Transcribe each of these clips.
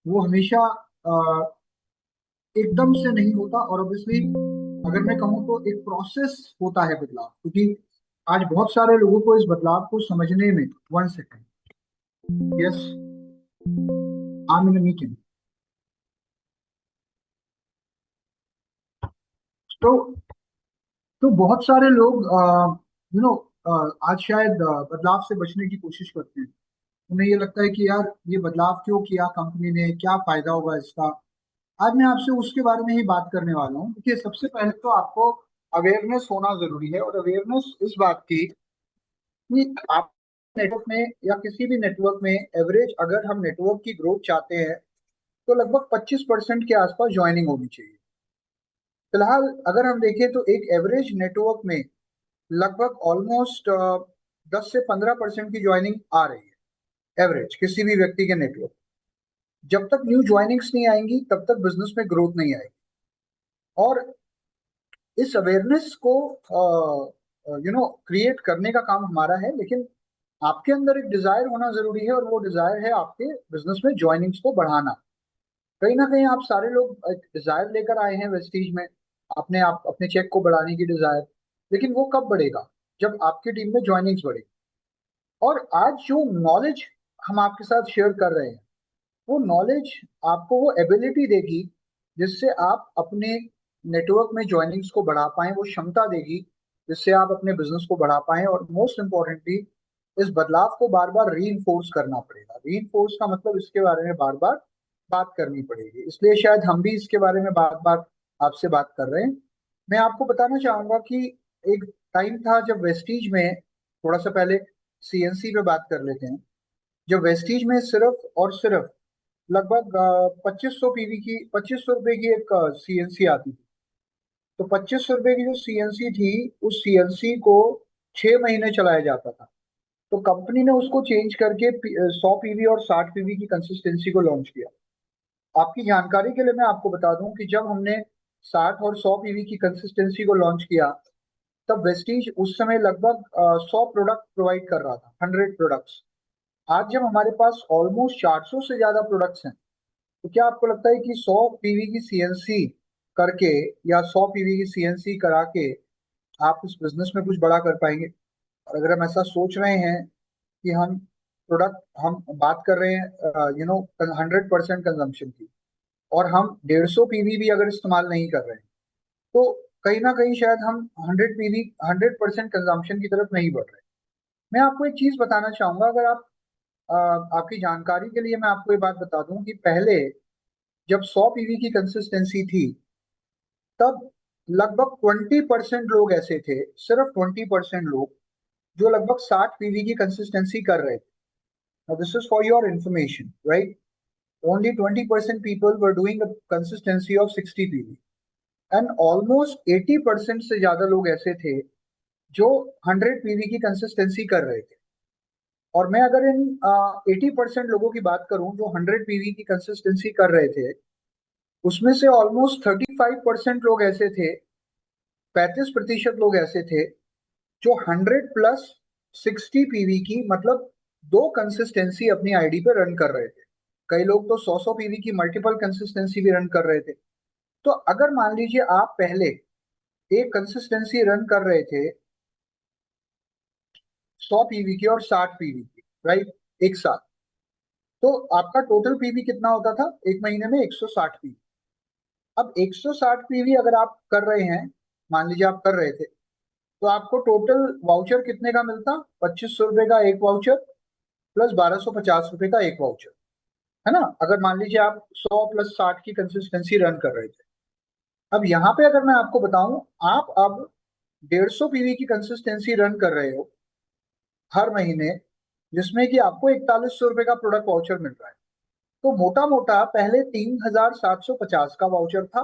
वो हमेशा एकदम से नहीं होता। और ऑब्वियसली अगर मैं कहूँ तो एक प्रोसेस होता है बदलाव, क्योंकि आज बहुत सारे लोगों को इस बदलाव को समझने में, 1 second, yes, I am in meeting. तो बहुत सारे लोग यू नो आज शायद बदलाव से बचने की कोशिश करते हैं। उन्हें ये लगता है कि यार ये बदलाव क्यों किया कंपनी ने, क्या फायदा होगा इसका। आज मैं आपसे उसके बारे में ही बात करने वाला हूँ। देखिए, सबसे पहले तो आपको अवेयरनेस होना जरूरी है, और अवेयरनेस इस बात की कि आप नेटवर्क में या किसी भी नेटवर्क में एवरेज, अगर हम नेटवर्क की ग्रोथ चाहते हैं तो लगभग 25% के आसपास ज्वाइनिंग होनी चाहिए। फिलहाल अगर हम देखें तो एक एवरेज नेटवर्क में लगभग ऑलमोस्ट 10 से 15% की ज्वाइनिंग आ रही है, एवरेज किसी भी व्यक्ति के नेटवर्क। जब तक न्यू ज्वाइनिंग्स नहीं आएंगी तब तक बिजनेस में ग्रोथ नहीं आएगी। और इस अवेयरनेस को क्रिएट करने का काम हमारा है, लेकिन आपके अंदर एक डिजायर होना जरूरी है, और वो डिजायर है आपके बिजनेस में ज्वाइनिंग्स को बढ़ाना। कहीं ना कहीं आप सारे लोग एक डिजायर लेकर आए हैं वेस्टीज में, आप अपने चेक को बढ़ाने की डिजायर। लेकिन वो कब बढ़ेगा? जब आपकी टीम में ज्वाइनिंग्स बढ़ेगी। और आज जो नॉलेज हम आपके साथ शेयर कर रहे हैं, वो नॉलेज आपको वो एबिलिटी देगी जिससे आप अपने नेटवर्क में ज्वाइनिंग्स को बढ़ा पाएं, वो क्षमता देगी जिससे आप अपने बिजनेस को बढ़ा पाएं। और मोस्ट इंपॉर्टेंटली, इस बदलाव को बार बार री करना पड़ेगा। री का मतलब इसके बारे में बार बार बात करनी पड़ेगी, इसलिए शायद हम भी इसके बारे में बार बार आपसे बात कर रहे हैं। मैं आपको बताना चाहूंगा कि एक टाइम था जब वेस्टीज में, थोड़ा सा पहले सीएनसी पे बात कर लेते हैं। जब वेस्टीज में सिर्फ और सिर्फ लगभग 2500 पीवी की, 2500 रुपए की एक सीएनसी आती थी। तो 2500 रुपए की जो सीएनसी थी, उस सीएनसी को 6 महीने चलाया जाता था। तो कंपनी ने उसको चेंज करके 100 पीवी और 60 पीवी की कंसिस्टेंसी को लॉन्च किया। आपकी जानकारी के लिए मैं आपको बता दूं कि जब हमने 60 और 100 पीवी की कंसिस्टेंसी को लॉन्च किया, तब वेस्टीज उस समय लगभग 100 प्रोडक्ट प्रोवाइड कर रहा था, 100 प्रोडक्ट्स। आज जब हमारे पास ऑलमोस्ट 400 से ज्यादा प्रोडक्ट्स हैं, तो क्या आपको लगता है कि 100 पीवी की सीएनसी करके या 100 पीवी की सीएनसी करा के आप इस बिजनेस में कुछ बड़ा कर पाएंगे? और अगर हम ऐसा सोच रहे हैं कि हम बात कर रहे हैं 100% कंजम्पशन की, और हम 150 पीवी भी अगर इस्तेमाल नहीं कर रहे हैं, तो कहीं ना कहीं शायद हम 100 पीवी, 100% कंजम्पशन की तरफ नहीं बढ़ रहे। मैं आपको एक चीज बताना चाहूंगा, अगर अ, आपकी जानकारी के लिए मैं आपको ये बात बता दूं कि पहले जब 100 पीवी की कंसिस्टेंसी थी, तब लगभग 20% लोग ऐसे थे, सिर्फ 20% लोग, जो लगभग 60 पीवी की कंसिस्टेंसी कर रहे थे। This is for your information, right? Only 20% people were doing a consistency of 60 PV, and almost 80% से ज्यादा लोग ऐसे थे जो 100 पीवी की कंसिस्टेंसी कर रहे थे। और मैं अगर इन 80% लोगों की बात करूं जो 100 पीवी की कंसिस्टेंसी कर रहे थे, उसमें से ऑलमोस्ट 35% लोग ऐसे थे, 35% लोग ऐसे थे जो 100 प्लस 60 पीवी की, मतलब दो कंसिस्टेंसी अपनी आईडी पे रन कर रहे थे। कई लोग तो 100 पीवी की मल्टीपल कंसिस्टेंसी भी रन कर रहे थे। तो अगर मान लीजिए आप पहले एक कंसिस्टेंसी रन कर रहे थे 100 पीवी की और 60 पीवी की, राइट, एक साथ, तो आपका टोटल पीवी कितना होता था एक महीने में? 160 पीवी। अब 160 पीवी अगर आप कर रहे हैं, मान लीजिए आप कर रहे थे, तो आपको टोटल वाउचर कितने का मिलता? 2500 रुपए का एक वाउचर, प्लस 1250 रुपए का एक वाउचर, है ना? अगर मान लीजिए आप 100 प्लस 60 की कंसिस्टेंसी रन कर रहे थे। अब यहाँ पे अगर मैं आपको बताऊं, आप अब 150 पीवी की कंसिस्टेंसी रन कर रहे हो हर महीने, जिसमें कि आपको 4100 रुपए का प्रोडक्ट वाउचर मिल रहा है। तो मोटा मोटा पहले 3750 का वाउचर था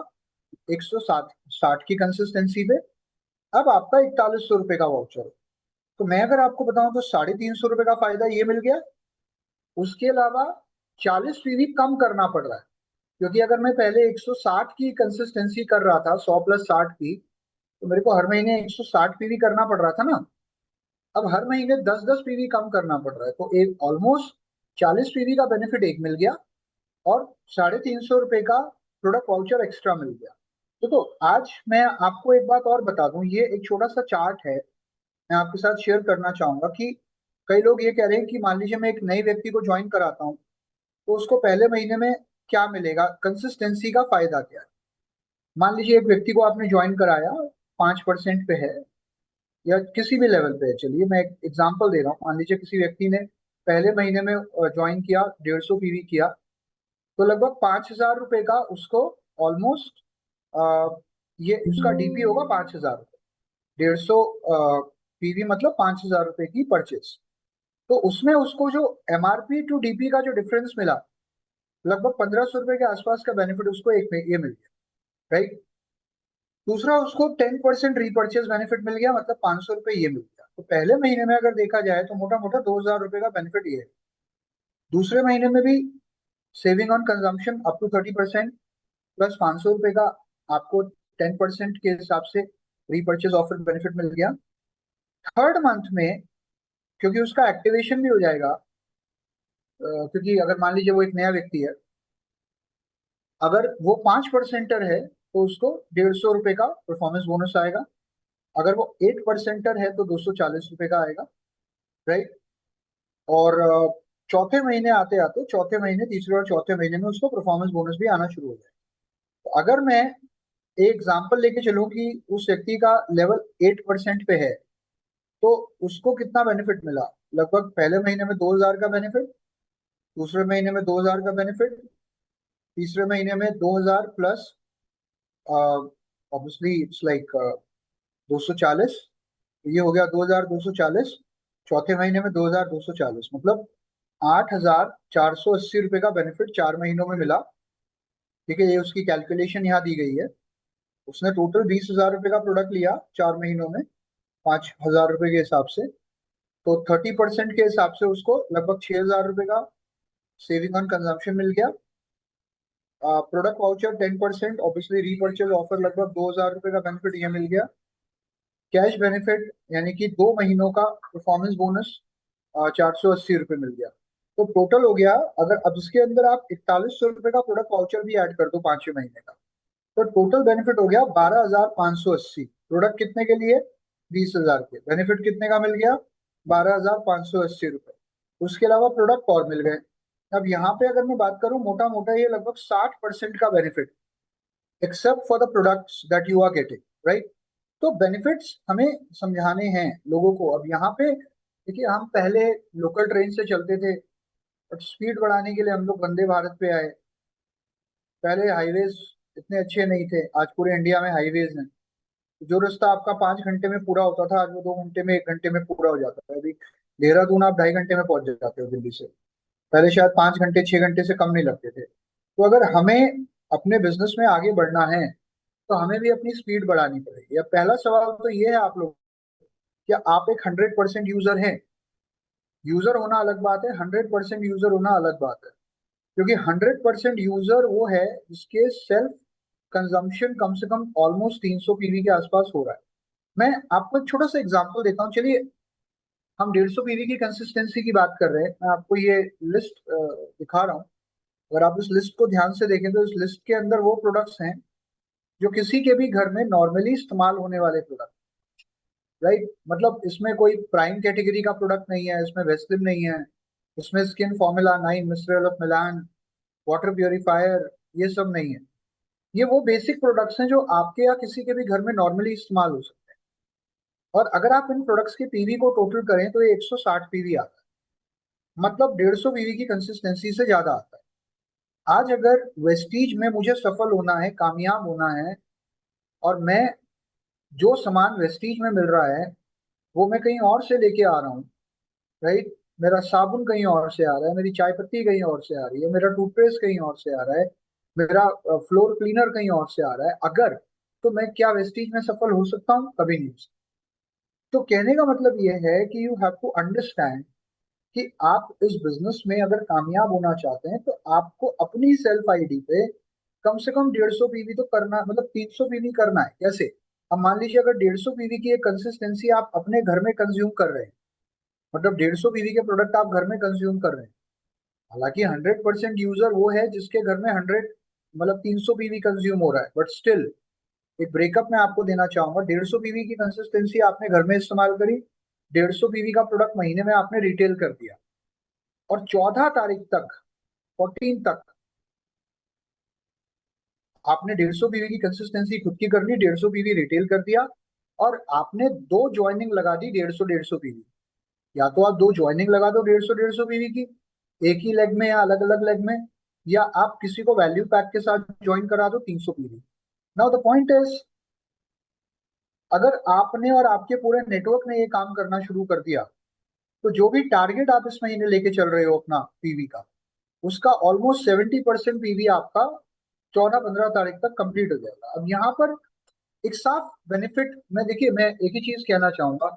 160 की कंसिस्टेंसी पे, अब आपका 4100 रुपए का वाउचर है। तो मैं अगर आपको बताऊं तो 350 रुपए का फायदा ये मिल गया। उसके अलावा 40 पीवी कम करना पड़ रहा है, क्योंकि अगर मैं पहले 160 की कंसिस्टेंसी कर रहा था, 100 प्लस 60 की, तो मेरे को हर महीने 160 पीवी करना पड़ रहा था ना। अब हर महीने 10-10 पीवी कम करना पड़ रहा है, तो एक ऑलमोस्ट 40 पीवी का बेनिफिट एक मिल गया। और 350 रुपये का प्रोडक्ट वाउचर एक्स्ट्रा मिल गया। तो आज मैं आपको एक बात और बता दूं, ये एक छोटा सा चार्ट है, मैं आपके साथ शेयर करना चाहूंगा कि कई लोग ये कह रहे हैं कि मान लीजिए मैं एक नए व्यक्ति को ज्वाइन कराता हूँ तो उसको पहले महीने में क्या मिलेगा, कंसिस्टेंसी का फायदा क्या है। मान लीजिए एक व्यक्ति को आपने ज्वाइन कराया, 5% पे है या किसी भी लेवल पे है, चलिए मैं एक एग्जांपल दे रहा हूँ। मान लीजिए किसी व्यक्ति ने पहले महीने में ज्वाइन किया, 150 पीवी किया, तो लगभग 5,000 रुपये का उसको ऑलमोस्ट ये उसका डीपी होगा 5,000 रुपये। 150 पीवी मतलब 5,000 रुपये की परचेस। तो उसमें उसको जो एमआरपी टू डीपी का जो डिफरेंस मिला, लगभग 1,500 रुपये के आसपास का बेनिफिट उसको एक में ये मिल गया, राइट। दूसरा, उसको 10% रीपर्चेज बेनिफिट मिल गया, मतलब 500 रुपये ये मिल गया। तो पहले महीने में अगर देखा जाए तो मोटा मोटा 2,000 रुपये का बेनिफिट ये है। दूसरे महीने में भी saving on consumption up to 30% plus 500 रुपये का आपको 10% के हिसाब से रीपर्चेज ऑफर बेनिफिट मिल गया। थर्ड मंथ में क्योंकि उसका एक्टिवेशन भी हो जाएगा, क्योंकि अगर मान लीजिए वो एक नया व्यक्ति है, अगर वो 5%er है तो उसको 150 रुपये का परफॉर्मेंस बोनस आएगा। अगर वो 8%er है तो 240 रुपये का आएगा, राइट। और चौथे महीने आते आते, चौथे महीने, तीसरे और चौथे महीने में उसको परफॉर्मेंस बोनस भी आना शुरू हो जाएगा। तो अगर मैं एक एग्जाम्पल लेके चलूं कि उस व्यक्ति का लेवल 8% पे है, तो उसको कितना बेनिफिट मिला, लगभग पहले महीने में 2,000 का बेनिफिट, दूसरे महीने में 2,000 का बेनिफिट, तीसरे महीने में 2,000 प्लस ऑब्वियसली इट्स लाइक 240, ये हो गया 2,240। चौथे महीने में 2,240, मतलब 8,480 रुपये का बेनिफिट 4 महीनों में मिला। ठीक है, ये उसकी कैलकुलेशन यहाँ दी गई है। उसने टोटल 20,000 रुपये का प्रोडक्ट लिया 4 महीनों में, 5,000 रुपये के हिसाब से। तो 30% के हिसाब से उसको लगभग 6,000 रुपये का सेविंग ऑन कंजम्पशन मिल गया। Product voucher 10%, obviously repurchase offer लगभग 2,000 रुपये का बेनिफिट ये मिल गया। कैश बेनिफिट यानी कि 2 महीनों का परफॉर्मेंस बोनस 480 रुपये मिल गया। तो टोटल हो गया, अगर अब इसके अंदर आप 4,100 रुपये का प्रोडक्ट वाउचर भी ऐड कर दो 5वें महीने का, तो टोटल बेनिफिट हो गया 12,580। प्रोडक्ट कितने के लिए, 20,000 के, बेनिफिट कितने का मिल गया, 12,580 रुपये। उसके अलावा प्रोडक्ट और मिल गए। अब यहाँ पे अगर मैं बात करूं, मोटा मोटा ये लगभग 60% का benefit, except for the products that you are getting, right. तो बेनिफिट्स हमें समझाने हैं लोगों को। अब यहाँ पे देखिए, हम पहले लोकल ट्रेन से चलते थे, बट स्पीड बढ़ाने के लिए हम लोग वंदे भारत पे आए। पहले हाईवेज इतने अच्छे नहीं थे, आज पूरे इंडिया में हाईवेज हैं। जो रास्ता आपका 5 घंटे में पूरा होता था, आज वो 2 घंटे में, 1 घंटे में पूरा हो जाता है। अभी देहरादून आप 2.5 घंटे में पहुंच जाते हो दिल्ली से, पहले शायद 5 घंटे 6 घंटे से कम नहीं लगते थे। तो अगर हमें अपने बिजनेस में आगे बढ़ना है तो हमें भी अपनी स्पीड बढ़ानी पड़ेगी। अब पहला सवाल तो ये है आप लोग, क्या आप एक 100% यूजर हैं। यूजर होना अलग बात है, 100% यूजर होना अलग बात है। क्योंकि 100% यूजर वो है जिसके सेल्फ कंजम्पशन कम से कम ऑलमोस्ट 300 पीवी के आसपास हो रहा है। मैं आपको एक छोटा सा एग्जांपल देता हूँ, चलिए। हम 150 पीवी की कंसिस्टेंसी की बात कर रहे हैं, मैं आपको ये लिस्ट दिखा रहा हूँ। अगर आप इस लिस्ट को ध्यान से देखें तो इस लिस्ट के अंदर वो प्रोडक्ट्स हैं जो किसी के भी घर में नॉर्मली इस्तेमाल होने वाले प्रोडक्ट, राइट। मतलब इसमें कोई प्राइम कैटेगरी का प्रोडक्ट नहीं है, इसमें वेस्लिन नहीं है, इसमें स्किन फॉर्मूला 9, मिसरल ऑफ मिलान, वाटर प्योरीफायर, ये सब नहीं है। ये वो बेसिक प्रोडक्ट्स हैं जो आपके या किसी के भी घर में नॉर्मली इस्तेमाल हो सकते हैं। और अगर आप इन प्रोडक्ट्स के पीवी को टोटल करें तो ये 160 पीवी आता है, मतलब 150 पीवी की कंसिस्टेंसी से ज्यादा आता है। आज अगर वेस्टीज में मुझे सफल होना है, कामयाब होना है, और मैं जो सामान वेस्टीज में मिल रहा है वो मैं कहीं और से लेके आ रहा हूँ, राइट। मेरा साबुन कहीं और से आ रहा है, मेरी चाय पत्ती कहीं और से आ रही है, मेरा टूथपेस्ट कहीं और से आ रहा है, मेरा फ्लोर क्लीनर कहीं और से आ रहा है, अगर, तो मैं क्या वेस्टीज में सफल हो सकता हूँ, कभी नहीं हो सकता। तो कहने का मतलब ये है कि यू हैव टू अंडरस्टैंड कि आप इस बिजनेस में अगर कामयाब होना चाहते हैं तो आपको अपनी सेल्फ आईडी पे कम से कम 150 पीवी तो करना, मतलब 300 पीवी करना है। कैसे, अब मान लीजिए अगर 150 पीवी की एक कंसिस्टेंसी आप अपने घर में कंज्यूम कर रहे हैं, मतलब 150 पीवी के प्रोडक्ट आप घर में कंज्यूम कर रहे हैं, हालांकि 100% यूजर वो है जिसके घर में 300 पीवी कंज्यूम हो रहा है, बट स्टिल एक ब्रेकअप मैं आपको देना चाहूंगा। 150 पीवी की कंसिस्टेंसी आपने घर में इस्तेमाल करी, 150 पीवी का प्रोडक्ट महीने में आपने रिटेल कर दिया, और 14 तारीख तक, 14 तक आपने 150 पीवी की कंसिस्टेंसी खुद की कर ली, 150 पीवी रिटेल कर दिया, और आपने दो ज्वाइनिंग लगा दी 150 पीवी। या तो आप दो ज्वाइनिंग लगा दो 150 पीवी की, एक ही लेग में या अलग अलग लेग में, या आप किसी को वैल्यू पैक के साथ ज्वाइन करा दो 300 PV. Now the point is, अगर आपने और आपके पूरे नेटवर्क ने ये काम करना शुरू कर दिया, तो जो भी टारगेट आप इस महीने लेके चल रहे हो अपना पीवी का, उसका ऑलमोस्ट 70% पीवी आपका 14-15 तारीख तक कंप्लीट हो जाएगा। अब यहाँ पर एक साफ बेनिफिट, देखिए मैं एक ही चीज कहना चाहूंगा,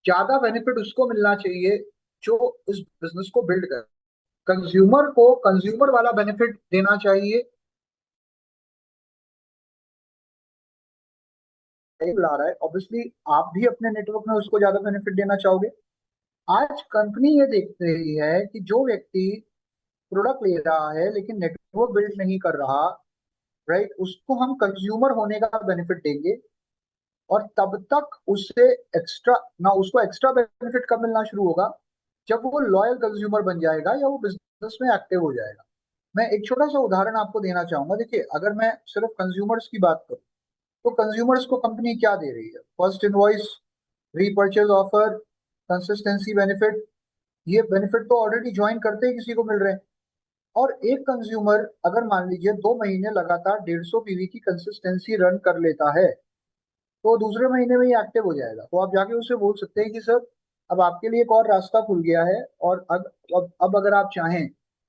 ज्यादा बेनिफिट उसको मिलना चाहिए जो इस बिजनेस को बिल्ड कर, कंज्यूमर को कंज्यूमर वाला बेनिफिट देना चाहिए। ला रहा है ऑब्वियसली, आप भी अपने नेटवर्क में उसको ज्यादा बेनिफिट देना चाहोगे। आज कंपनी ये देख रही है कि जो व्यक्ति प्रोडक्ट ले रहा है लेकिन नेटवर्क बिल्ड नहीं कर रहा, राइट, उसको हम कंज्यूमर होने का बेनिफिट देंगे। और तब तक उससे एक्स्ट्रा ना, उसको एक्स्ट्रा बेनिफिट कब मिलना शुरू होगा, जब वो लॉयल कंज्यूमर बन जाएगा या वो बिजनेस में एक्टिव हो जाएगा। मैं एक छोटा सा उदाहरण आपको देना चाहूंगा। देखिए, अगर मैं सिर्फ कंज्यूमर्स की बात करूं, तो कंज्यूमर्स को कंपनी क्या दे रही है? First invoice, repurchase offer, consistency benefit. ये बेनिफिट तो ऑलरेडी ज्वाइन करते ही किसी को मिल रहे हैं। और एक कंज्यूमर अगर मान लीजिए 2 महीने लगातार 150 पीवी की कंसिस्टेंसी रन कर लेता है, तो दूसरे महीने में ही एक्टिव हो जाएगा। तो आप जाके उससे बोल सकते हैं कि सर, अब आपके लिए एक और रास्ता खुल गया है, और अब अगर आप चाहें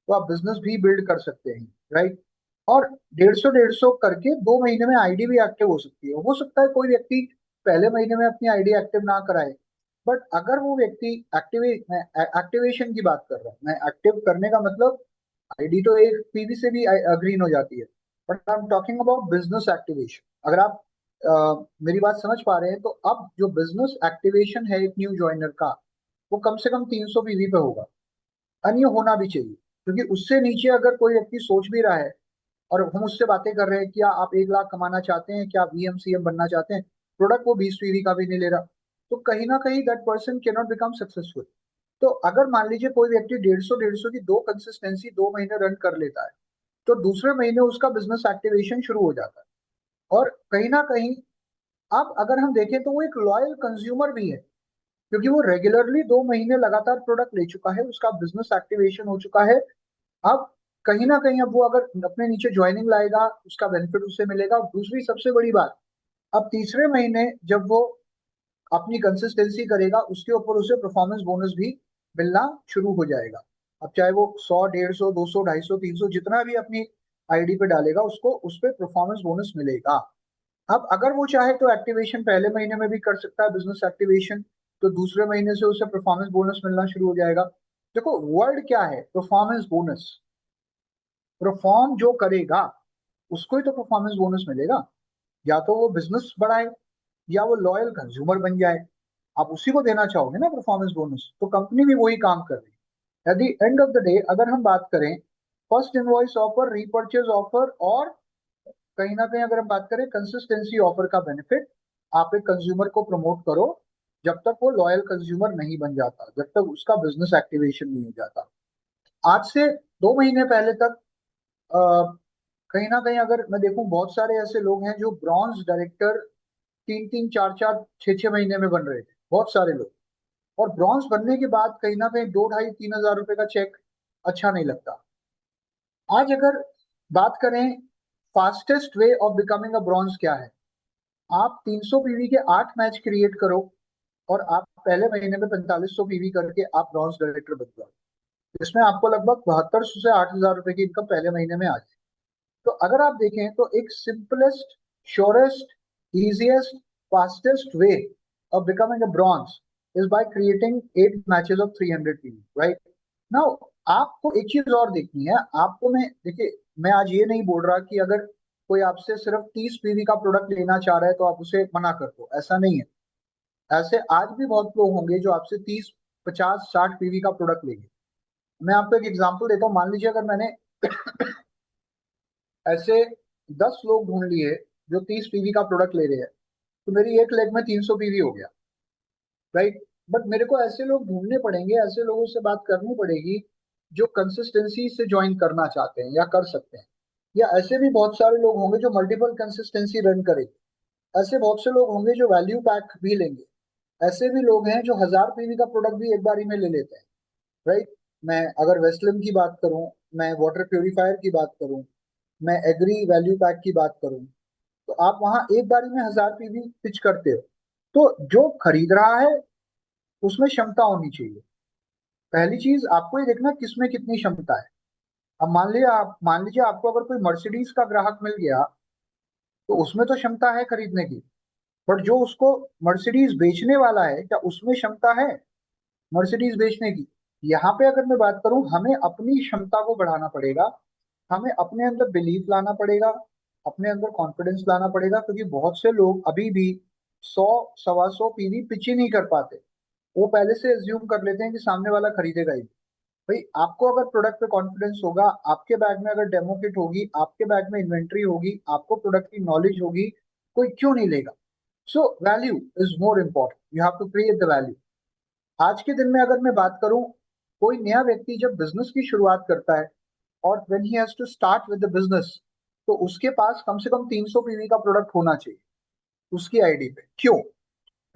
तो आप बिजनेस भी बिल्ड कर सकते हैं, राइट। और 150 150 करके 2 महीने में आईडी भी एक्टिव हो सकती है। हो सकता है कोई व्यक्ति पहले महीने में अपनी आईडी एक्टिव ना कराए, बट अगर वो व्यक्ति मैं एक्टिवेशन की बात कर रहा हूँ, मैं एक्टिव करने का मतलब, आईडी तो एक पीवी से भी ग्रीन हो जाती है, but I am talking about business activation. अगर आप मेरी बात समझ पा रहे हैं, तो अब जो बिजनेस एक्टिवेशन है एक न्यू ज्वाइनर का, वो कम से कम 300 पीवी पे होगा। अन्य होना भी चाहिए, क्योंकि उससे नीचे अगर कोई व्यक्ति सोच भी रहा है और हम उससे बातें कर रहे हैं, क्या आप 1 लाख कमाना चाहते हैं, क्या वीएमसीएम बनना चाहते हैं, प्रोडक्ट वो 20 पीवी का भी नहीं ले रहा, तो कहीं ना कहीं that person can not become successful. तो अगर मान लीजिए कोई व्यक्ति 150 150 की दो कंसिस्टेंसी 2 महीने रन कर लेता है, तो दूसरे महीने उसका बिजनेस एक्टिवेशन शुरू हो जाता है। और कहीं ना कहीं, अब अगर हम देखें, तो वो एक लॉयल कंज्यूमर भी है, क्योंकि वो रेगुलरली 2 महीने लगातार प्रोडक्ट ले चुका है, उसका बिजनेस एक्टिवेशन हो चुका है। अब कहीं ना कहीं, अब वो अगर अपने नीचे ज्वाइनिंग लाएगा, उसका बेनिफिट उससे मिलेगा। और दूसरी सबसे बड़ी बात, अब तीसरे महीने जब वो अपनी कंसिस्टेंसी करेगा, उसके ऊपर उसे परफॉर्मेंस बोनस भी मिलना शुरू हो जाएगा। अब चाहे वो 100 150 200 250 300 जितना भी अपनी आईडी पे डालेगा, उसको उस पर परफॉर्मेंस बोनस मिलेगा। अब अगर वो चाहे तो एक्टिवेशन पहले महीने में भी कर सकता है, बिजनेस एक्टिवेशन, तो दूसरे महीने से उसे परफॉर्मेंस बोनस मिलना शुरू हो जाएगा। देखो, वर्ड क्या है? Performance bonus. परफॉर्म जो करेगा उसको ही तो परफॉर्मेंस बोनस मिलेगा। या तो वो बिजनेस बढ़ाए, या वो लॉयल कंज्यूमर बन जाए, आप उसी को देना चाहोगे ना परफॉर्मेंस बोनस। तो कंपनी भी वही काम कर रही है। At the end of the day, अगर हम बात करें, first invoice offer, repurchase offer, और कहीं ना कहीं अगर हम बात करें कंसिस्टेंसी ऑफर का बेनिफिट, आप एक कंज्यूमर को प्रमोट करो जब तक वो लॉयल कंज्यूमर नहीं बन जाता, जब तक उसका बिजनेस एक्टिवेशन नहीं हो जाता। आज से 2 महीने पहले तक अ, कहीं ना कहीं अगर मैं देखूं, बहुत सारे ऐसे लोग हैं जो ब्रॉन्ज डायरेक्टर 3 3 4 4 6 6 महीने में बन रहे थे, बहुत सारे लोग। और ब्रॉन्ज बनने के बाद कहीं ना कहीं 2 2 3 3 हजार रुपए का चेक अच्छा नहीं लगता। आज अगर बात करें, fastest way of becoming a bronze क्या है? आप 300 पीवी के 8 मैच क्रिएट करो, और आप पहले महीने में 4500 पीवी करके आप ब्रॉन्ज डायरेक्टर बन जाओ। इसमें आपको लगभग 7200 से 8000 रुपए की इनकम पहले महीने में आ जाए। तो अगर आप देखें, तो एक simplest, surest, easiest, fastest way of becoming a bronze is by creating 8 matches of 300 PV, right. Now, आपको एक चीज और देखनी है। आपको, मैं देखिए, मैं आज ये नहीं बोल रहा कि अगर कोई आपसे सिर्फ 30 पीवी का प्रोडक्ट लेना चाह रहा है तो आप उसे मना कर दो, ऐसा नहीं है। ऐसे आज भी बहुत लोग होंगे जो आपसे 30 50 60 पीवी का प्रोडक्ट लेंगे, मैं आपको एक एग्जांपल देता हूँ। मान लीजिए अगर मैंने ऐसे 10 लोग ढूंढ लिए जो 30 पीवी का प्रोडक्ट ले रहे हैं, तो मेरी एक लेग में 300 पीवी हो गया, राइट। बट मेरे को ऐसे लोग ढूंढने पड़ेंगे, ऐसे लोगों से बात करनी पड़ेगी जो कंसिस्टेंसी से ज्वाइन करना चाहते हैं या कर सकते हैं। या ऐसे भी बहुत सारे लोग होंगे जो मल्टीपल कंसिस्टेंसी रन करेंगे। ऐसे बहुत से लोग होंगे जो वैल्यू पैक भी लेंगे। ऐसे भी लोग हैं जो 1000 पीवी का प्रोडक्ट भी एक बारी में ले लेते हैं, राइट। मैं अगर वेस्लिन की बात करूं, मैं वाटर प्योरीफायर की बात करूं, मैं एग्री वैल्यू पैक की बात करूं, तो आप वहां एक बारी में 1000 पीवी पिच करते हो। तो जो खरीद रहा है उसमें क्षमता होनी चाहिए। पहली चीज आपको ये देखना किसमें कितनी क्षमता है। अब मान लीजिए आपको अगर कोई मर्सिडीज का ग्राहक मिल गया, तो उसमें तो क्षमता है खरीदने की। बट जो उसको मर्सिडीज बेचने वाला है, क्या उसमें क्षमता है मर्सिडीज बेचने की? यहाँ पे अगर मैं बात करूं, हमें अपनी क्षमता को बढ़ाना पड़ेगा। हमें अपने अंदर बिलीफ लाना पड़ेगा, अपने अंदर कॉन्फिडेंस लाना पड़ेगा, क्योंकि बहुत से लोग अभी भी 100 सवा 100 पीवी पिच ही नहीं कर पाते। वो पहले से एज्यूम कर लेते हैं कि सामने वाला खरीदेगा ही। भाई, आपको अगर प्रोडक्ट पे कॉन्फिडेंस होगा, आपके बैग में अगर डेमो किट होगी, आपके बैग में इन्वेंट्री होगी, आपको प्रोडक्ट की नॉलेज होगी, कोई क्यों नहीं लेगा? So value is more important, you have to create the value. आज के दिन में अगर मैं बात करूं, कोई नया व्यक्ति जब बिजनेस की शुरुआत करता है और when he has to start with the business, तो उसके पास कम से कम 300 पीवी का प्रोडक्ट होना चाहिए उसकी आईडी पे। क्यों?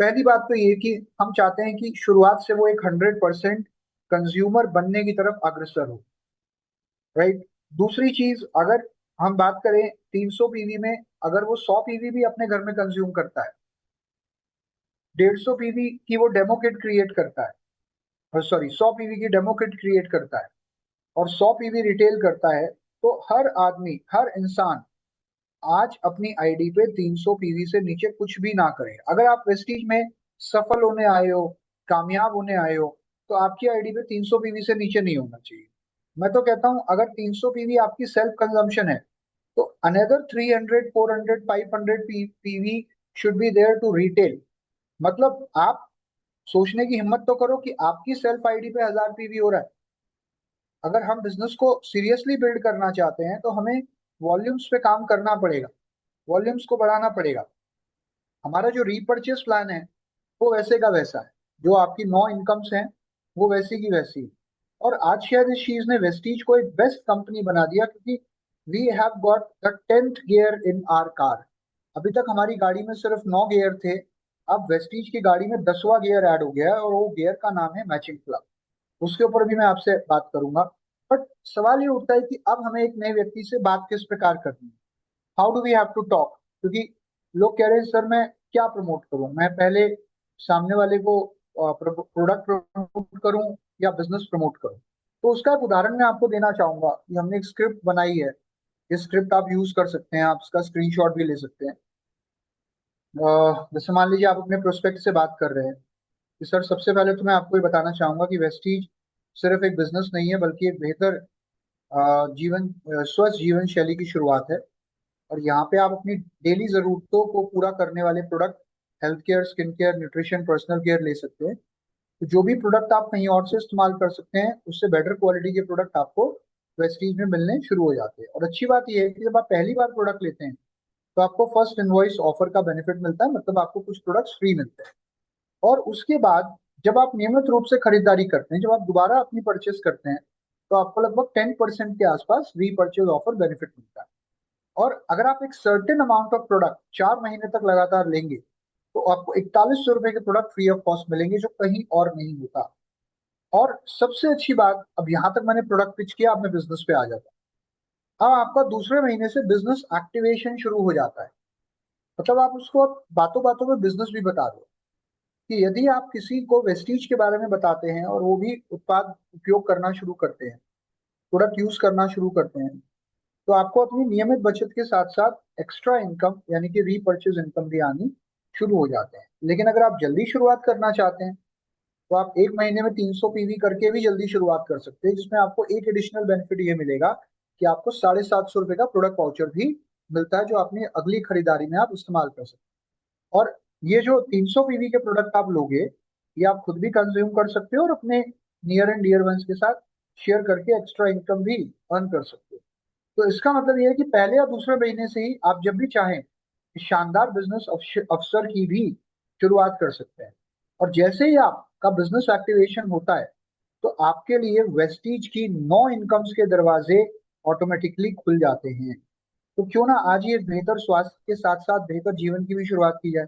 पहली बात तो ये कि हम चाहते हैं कि शुरुआत से वो एक 100% कंज्यूमर बनने की तरफ अग्रसर हो, राइट। दूसरी चीज, अगर हम बात करें 300 पीवी में, अगर वो 100 पीवी भी अपने घर में कंज्यूम करता है, 150 पीवी की वो डेमो किट क्रिएट करता है, सॉरी 100 पीवी की डेमो किट क्रिएट करता है, और 100 पीवी रिटेल करता है, तो हर आदमी, हर इंसान आज अपनी आईडी पे 300 पीवी से नीचे कुछ भी ना करे। अगर आप वेस्टीज में सफल होने आए हो, कामयाब होने आए हो, तो आपकी आईडी पे 300 पीवी से नीचे नहीं होना चाहिए। मैं तो कहता हूं, अगर 300 पीवी आपकी सेल्फ कंजम्पशन है, तो another 300 400 500 PV should be there to retail. मतलब आप सोचने की हिम्मत तो करो कि आपकी सेल्फ आईडी पे 1000 पीवी हो रहा है। अगर हम बिजनेस को सीरियसली बिल्ड करना चाहते हैं, तो हमें वॉल्यूम्स पे काम करना पड़ेगा, वॉल्यूम्स को बढ़ाना पड़ेगा। हमारा जो रीपर्चेस प्लान है वो वैसे का वैसा है, जो आपकी 9 इनकम्स हैं वो वैसी की वैसी है। और आज शायद इस चीज ने वेस्टीज को एक बेस्ट कंपनी बना दिया, क्योंकि we have got the 10th gear in our car. अभी तक हमारी गाड़ी में सिर्फ 9 गियर थे, अब वेस्टीज की गाड़ी में 10वां गियर ऐड हो गया है, और वो गियर का नाम है मैचिंग प्लग। उसके ऊपर भी मैं आपसे बात करूंगा। बट सवाल ये उठता है कि अब हमें एक नए व्यक्ति से बात किस प्रकार करनी है, how do we have to talk. क्योंकि लोग कह रहे हैं सर मैं क्या प्रमोट करूं, मैं पहले सामने वाले को प्रोडक्ट प्रमोट करूं या बिजनेस प्रमोट करूं। तो उसका एक उदाहरण मैं आपको देना चाहूंगा कि हमने एक स्क्रिप्ट बनाई है। ये स्क्रिप्ट आप यूज कर सकते हैं, आप इसका स्क्रीनशॉट भी ले सकते हैं। जैसे मान लीजिए आप अपने प्रोस्पेक्ट से बात कर रहे हैं कि सर सबसे पहले तो मैं आपको ये बताना चाहूंगा कि वेस्टीज सिर्फ एक बिजनेस नहीं है, बल्कि एक बेहतर स्वस्थ जीवन शैली की शुरुआत है। और यहाँ पे आप अपनी डेली जरूरतों को पूरा करने वाले product, health care, skin care, nutrition, personal care ले सकते हैं। तो जो भी प्रोडक्ट आप कहीं और से इस्तेमाल कर सकते हैं, उससे बेटर क्वालिटी के प्रोडक्ट आपको वेस्टीज में मिलने शुरू हो जाते हैं। और अच्छी बात यह है कि जब आप पहली बार प्रोडक्ट लेते हैं, तो आपको फर्स्ट इनवॉइस ऑफर का बेनिफिट मिलता है, मतलब आपको कुछ प्रोडक्ट्स फ्री मिलते हैं। और उसके बाद जब आप नियमित रूप से खरीदारी करते हैं, जब आप दोबारा अपनी परचेस करते हैं, तो आपको लगभग 10% के आसपास रीपर्चेज ऑफर बेनिफिट मिलता है। और अगर आप एक सर्टेन अमाउंट ऑफ प्रोडक्ट 4 महीने तक लगातार लेंगे, तो आपको 4100 रुपए के प्रोडक्ट फ्री ऑफ कॉस्ट मिलेंगे, जो कहीं और नहीं होता। और सबसे अच्छी बात, अब यहां तक मैंने प्रोडक्ट पिच किया, अब मैं बिजनेस पे आ जाता हूं। अब आपका दूसरे महीने से बिजनेस एक्टिवेशन शुरू हो जाता है। मतलब आप उसको बातों बातों में बिजनेस भी बता दो कि यदि आप किसी को वेस्टीज के बारे में बताते हैं और वो भी उत्पाद उपयोग करना शुरू करते हैं, प्रोडक्ट यूज करना शुरू करते हैं, तो आपको अपनी नियमित बचत के साथ साथ एक्स्ट्रा इनकम यानी कि रीपर्चेज इनकम भी आनी शुरू हो जाते हैं। लेकिन अगर आप जल्दी शुरुआत करना चाहते हैं, तो आप एक महीने में 300 पीवी करके भी जल्दी शुरुआत कर सकते हैं, जिसमें आपको एक एडिशनल बेनिफिट ये मिलेगा कि आपको 750 रुपए का प्रोडक्ट वाउचर भी मिलता है, जो अपनी अगली खरीदारी में आप इस्तेमाल कर सकते हैं। और ये जो 300 पीवी के प्रोडक्ट आप लोगे, ये आप खुद भी कंज्यूम कर सकते हो और अपने नियर एंड डियर वंस के साथ शेयर करके एक्स्ट्रा इनकम भी अर्न कर सकते हो। तो इसका मतलब ये है कि पहले या दूसरे महीने से ही आप जब भी चाहें शानदार बिजनेस अवसर की भी शुरुआत कर सकते हैं। और जैसे ही आपका बिजनेस एक्टिवेशन होता है तो आपके लिए वेस्टीज की 9 इनकम्स के दरवाजे ऑटोमेटिकली खुल जाते हैं। तो क्यों ना आज ये बेहतर स्वास्थ्य के साथ साथ बेहतर जीवन की भी शुरुआत की जाए,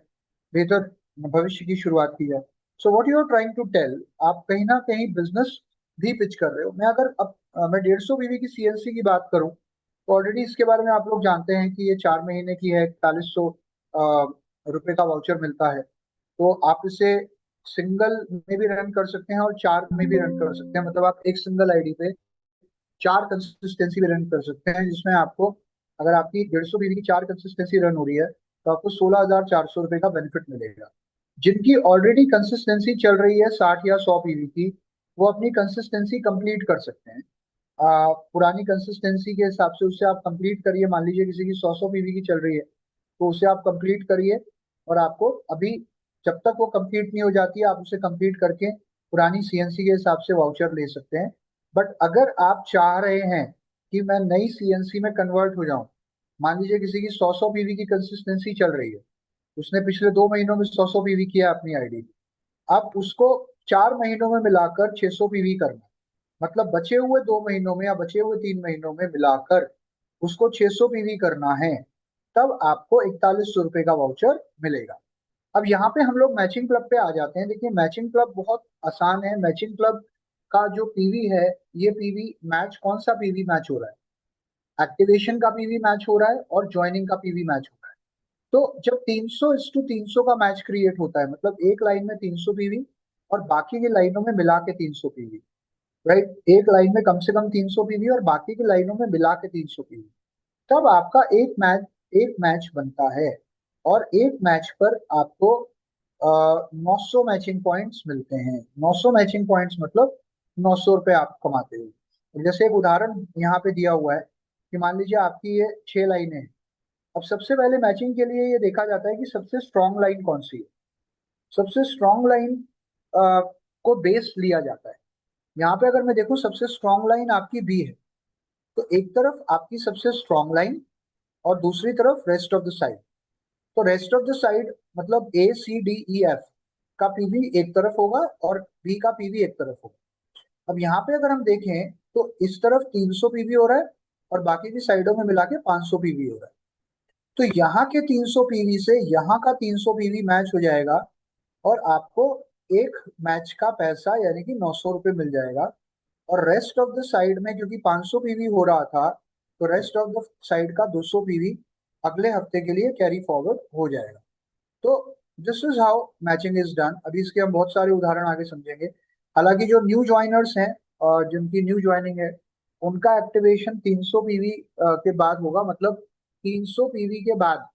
बेहतर भविष्य की शुरुआत की जाए। So what you are trying to tell, आप कहीं ना कहीं बिजनेस भी पिच कर रहे हो। मैं अगर अब मैं 150 बीवी की सीएनसी की बात करूं तो ऑलरेडी इसके बारे में आप लोग जानते हैं कि ये 4 महीने की है, 4100 रुपए का वाउचर मिलता है। तो आप इसे सिंगल में भी रन कर सकते हैं और चार में भी रन कर सकते हैं। मतलब आप एक सिंगल आईडी पे 4 कंसिस्टेंसी भी रन कर सकते हैं, जिसमें आपको, अगर आपकी 150 बीवी की 4 कंसिस्टेंसी रन हो रही है तो आपको 16,400 रुपए का बेनिफिट मिलेगा। जिनकी ऑलरेडी कंसिस्टेंसी चल रही है 60 या 100 पीवी की, वो अपनी कंसिस्टेंसी कंप्लीट कर सकते हैं। पुरानी कंसिस्टेंसी के हिसाब से उससे आप कंप्लीट करिए। मान लीजिए किसी की 100 पीवी की चल रही है तो उसे आप कंप्लीट करिए, और आपको अभी जब तक वो कंप्लीट नहीं हो जाती है आप उसे कंप्लीट करके पुरानी सीएनसी के हिसाब से वाउचर ले सकते हैं। बट अगर आप चाह रहे हैं कि मैं नई सीएनसी में कन्वर्ट हो जाऊं, मान लीजिए किसी की 100 पीवी की कंसिस्टेंसी चल रही है, उसने पिछले 2 महीनों में 100 पीवी किया अपनी आईडी, अब उसको 4 महीनों में मिलाकर 600 पीवी करना, मतलब बचे हुए 2 महीनों में या बचे हुए 3 महीनों में मिलाकर उसको 600 पीवी करना है, तब आपको 4100 रुपये का वाउचर मिलेगा। अब यहाँ पे हम लोग मैचिंग क्लब पे आ जाते हैं। देखिए मैचिंग क्लब बहुत आसान है। मैचिंग क्लब का जो पीवी है, ये पीवी मैच, कौन सा पीवी मैच हो रहा है? एक्टिवेशन का पीवी मैच हो रहा है और ज्वाइनिंग का पीवी मैच हो रहा है। तो जब 300:300 का मैच क्रिएट होता है, मतलब एक लाइन में 300 पीवी और बाकी की लाइनों में मिला के 300 पीवी, राइट, एक लाइन में कम से कम 300 पीवी और बाकी की लाइनों में मिला के 300 पीवी, तब आपका एक मैच बनता है। और एक मैच पर आपको 900 मैचिंग पॉइंट्स मिलते हैं। 900 मैचिंग पॉइंट्स मतलब 900 रुपये आप कमाते हो। जैसे एक उदाहरण यहाँ पे दिया हुआ है कि मान लीजिए आपकी ये 6 लाइनें हैं। अब सबसे पहले मैचिंग के लिए ये देखा जाता है कि सबसे स्ट्रॉन्ग लाइन कौन सी है। सबसे स्ट्रॉन्ग लाइन को बेस लिया जाता है। यहाँ पे अगर मैं देखूं, सबसे स्ट्रॉन्ग लाइन आपकी बी है, तो एक तरफ आपकी सबसे स्ट्रॉन्ग लाइन और दूसरी तरफ रेस्ट ऑफ द साइड। तो रेस्ट ऑफ द साइड मतलब ACDEF का पीवी एक तरफ होगा और बी का पीवी एक तरफ होगा। अब यहाँ पे अगर हम देखें तो इस तरफ 300 पीवी हो रहा है और बाकी की साइडों में मिला के 500 पीवी हो रहा है। तो यहाँ के 300 पीवी से यहाँ का 300 पीवी मैच हो जाएगा और आपको एक मैच का पैसा यानी कि 900 रुपये मिल जाएगा। और रेस्ट ऑफ द साइड में क्योंकि 500 पीवी हो रहा था, तो रेस्ट ऑफ द साइड का 200 पीवी अगले हफ्ते के लिए कैरी फॉरवर्ड हो जाएगा। तो this is how matching is done. अभी इसके हम बहुत सारे उदाहरण आगे समझेंगे। हालांकि जो न्यू ज्वाइनर्स हैं और जिनकी न्यू ज्वाइनिंग है, उनका एक्टिवेशन 300 पीवी के बाद होगा। मतलब 300 पीवी के बाद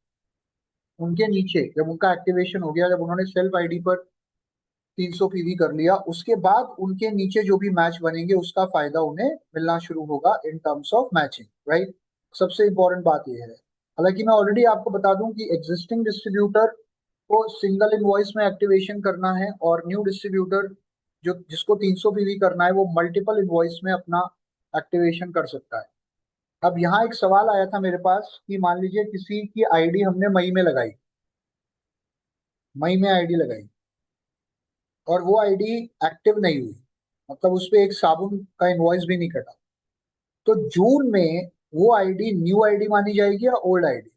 उनके नीचे जब उनका एक्टिवेशन हो गया, जब उन्होंने सेल्फ आईडी पर 300 पीवी कर लिया, उसके बाद उनके नीचे जो भी मैच बनेंगे उसका फायदा उन्हें मिलना शुरू होगा in terms of matching, right. सबसे इंपॉर्टेंट बात यह है। हालांकि मैं ऑलरेडी आपको बता दूं कि एग्जिस्टिंग डिस्ट्रीब्यूटर को सिंगल इनवॉइस में एक्टिवेशन करना है और न्यू डिस्ट्रीब्यूटर जो जिसको 300 पीवी करना है वो मल्टीपल इनवॉइस में अपना एक्टिवेशन कर सकता है। अब यहाँ एक सवाल आया था मेरे पास कि मान लीजिए किसी की आईडी हमने मई में लगाई, मई में आईडी लगाई और वो आईडी एक्टिव नहीं हुई, मतलब उस पे एक साबुन का इनवॉइस भी नहीं कटा, तो जून में वो आईडी न्यू आईडी मानी जाएगी या ओल्ड आईडी?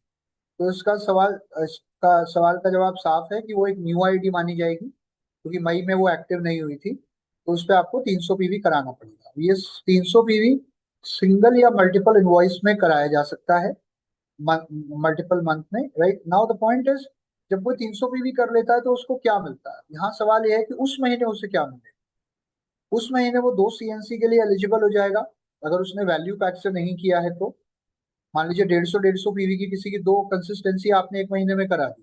तो इसका सवाल का जवाब साफ है कि वो एक न्यू आईडी मानी जाएगी, क्योंकि मई में वो एक्टिव नहीं हुई थी। तो उस पर आपको 300 पीवी कराना पड़ेगा। ये 300 पीवी सिंगल या मल्टीपल इनवॉइस में कराया जा सकता है, मल्टीपल मंथ में, right. Now the point is, जब कोई 300 पीवी कर लेता है तो उसको क्या मिलता है? यहाँ सवाल यह है कि उस महीने उसे क्या मिलेगा। उस महीने वो 2 सीएनसी के लिए एलिजिबल हो जाएगा अगर उसने वैल्यू पैक से नहीं किया है तो। मान लीजिए 150 पीवी की किसी की 2 कंसिस्टेंसी आपने एक महीने में करा दी,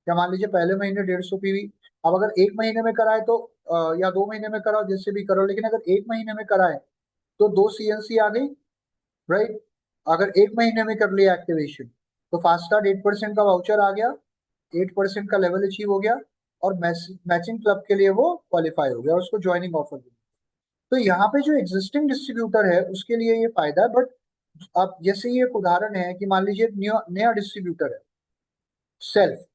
या मान लीजिए पहले महीने 150 पीवी। अब अगर एक महीने में कराए तो या 2 महीने में कराओ, जैसे भी करो, लेकिन अगर एक महीने में कराए तो 2 सीएनसी आ गई, राइट। अगर एक महीने में कर लिया एक्टिवेशन तो फास्टा 8% का वाउचर आ गया, 8% का लेवल अचीव हो गया और मैचिंग क्लब के लिए वो क्वालिफाई हो गया और उसको ज्वाइनिंग ऑफर दी। तो यहाँ पे जो एग्जिस्टिंग डिस्ट्रीब्यूटर है उसके लिए ये फायदा है। बट अब जैसे ये एक उदाहरण है कि मान लीजिए एक नया नया डिस्ट्रीब्यूटर है, सेल्फ,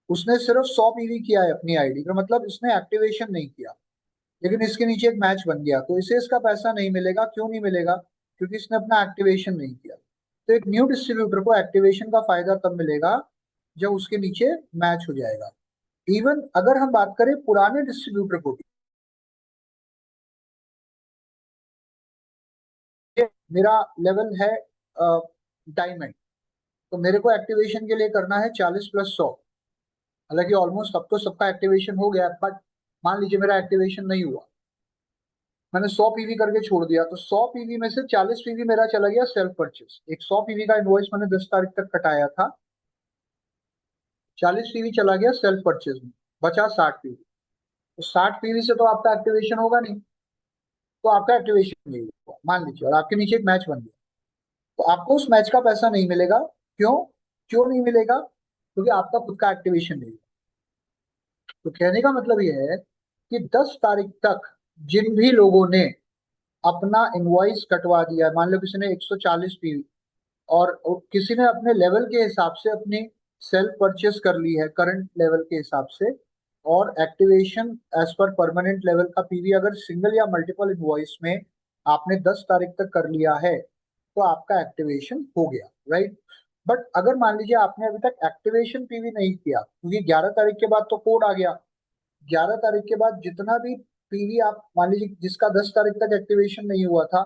उसने सिर्फ 100 पीवी किया है अपनी आईडी का, मतलब इसने एक्टिवेशन नहीं किया, लेकिन इसके नीचे एक मैच बन गया, तो इसे इसका पैसा नहीं मिलेगा। क्यों नहीं मिलेगा? क्योंकि इसने अपना एक्टिवेशन नहीं किया। तो एक न्यू डिस्ट्रीब्यूटर को एक्टिवेशन का फायदा तब मिलेगा जब उसके नीचे मैच हो जाएगा। इवन अगर हम बात करें पुराने डिस्ट्रीब्यूटर को भी, मेरा लेवल है डायमंड, तो मेरे को एक्टिवेशन के लिए करना है 40 + 100। हालांकि ऑलमोस्ट अब तो सबका एक्टिवेशन हो गया, बट मान लीजिए मेरा एक्टिवेशन नहीं हुआ, मैंने 100 पीवी करके छोड़ दिया, तो 100 पीवी में से 40 पीवी मेरा चला गया सेल्फ परचेस। एक 100 पीवी का इनवॉइस मैंने 10 तारीख तक कटाया था, 40 पीवी चला गया सेल्फ परचेस में, बचा 60 पीवी। तो 60 पीवी से तो आपका एक्टिवेशन होगा नहीं, तो आपका एक्टिवेशन नहीं हुआ मान लीजिए, और आपके नीचे एक मैच बन गया, तो आपको उस मैच का पैसा नहीं मिलेगा। क्यों? क्यों नहीं मिलेगा? क्योंकि आपका खुद का एक्टिवेशन नहीं हुआ। तो कहने का मतलब यह है कि 10 तारीख तक जिन भी लोगों ने अपना इनवॉइस कटवा दिया है, मान लो किसी ने 140 पीवी, और किसी ने अपने लेवल के हिसाब से अपनी सेल्फ परचेस कर ली है करंट लेवल के हिसाब से, और एक्टिवेशन एज पर परमानेंट लेवल का पीवी अगर सिंगल या मल्टीपल इनवॉइस में आपने 10 तारीख तक कर लिया है, तो आपका एक्टिवेशन हो गया, राइट। बट अगर मान लीजिए आपने अभी तक एक्टिवेशन पीवी नहीं किया, क्योंकि 11 तारीख के बाद तो कोड आ गया, 11 तारीख के बाद जितना भी पीवी आप मान लीजिए जिसका 10 तारीख तक एक्टिवेशन नहीं हुआ था,